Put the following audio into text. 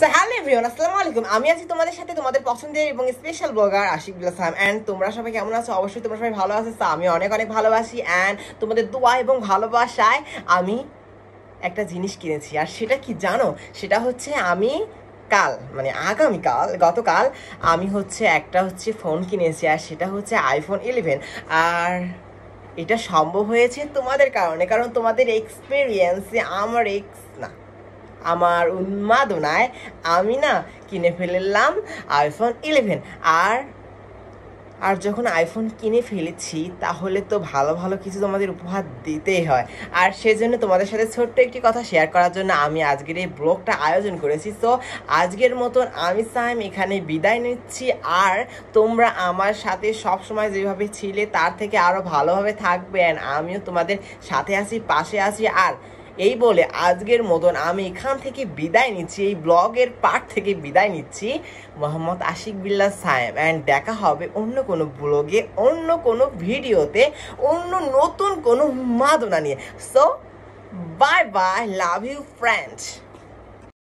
So hello everyone, আসসালামু আলাইকুম। আমি আছি তোমাদের সাথে, তোমাদের পছন্দের এবং স্পেশাল ব্লগার আশিক বিল্লাহ সাহেব। অ্যান্ড তোমরা সবাই কেমন আছো? অবশ্যই তোমরা সবাই ভালো আছো। আমি অনেক অনেক ভালোবাসি। অ্যান্ড তোমাদের দোয়া এবং ভালোবাসায় আমি একটা জিনিস কিনেছি। আর সেটা কি জানো? সেটা হচ্ছে আমি গতকাল আমি একটা ফোন কিনেছি। আর সেটা হচ্ছে আইফোন 11। আর এটা সম্ভব হয়েছে তোমাদের কারণে, কারণ তোমাদের এক্সপিরিয়েন্সে আমার উন্মাদনায় আমি কিনে ফেললাম আইফোন 11। আর আর যখন আইফোন কিনে ফেলেছি তাহলে তো ভালো ভালো কিছু তোমাদের উপহার দিতেই হয়। আর সেজন্য তোমাদের সাথে ছোট্ট একটি কথা শেয়ার করার জন্য আমি আজকের এই ব্লগটা আয়োজন করেছি। তো আজকের মতন আমি সাইম এখানে বিদায় নিচ্ছি। আর তোমরা আমার সাথে সব সময় যেভাবে ছিলে তার থেকে আরও ভালোভাবে থাকবে। অ্যান্ড আমিও তোমাদের সাথে আছি, পাশে আছি। আর এই বলে আজকের মতন আমি এখান থেকে বিদায় নিচ্ছি, এই ব্লগের পার্ট থেকে বিদায় নিচ্ছি। মোহাম্মদ আশিক বিল্লাহ সায়েম। অ্যান্ড দেখা হবে অন্য কোনো ব্লগে, অন্য কোনো ভিডিওতে, অন্য নতুন কোনো উন্মাদনা নিয়ে। So bye bye, love you friends.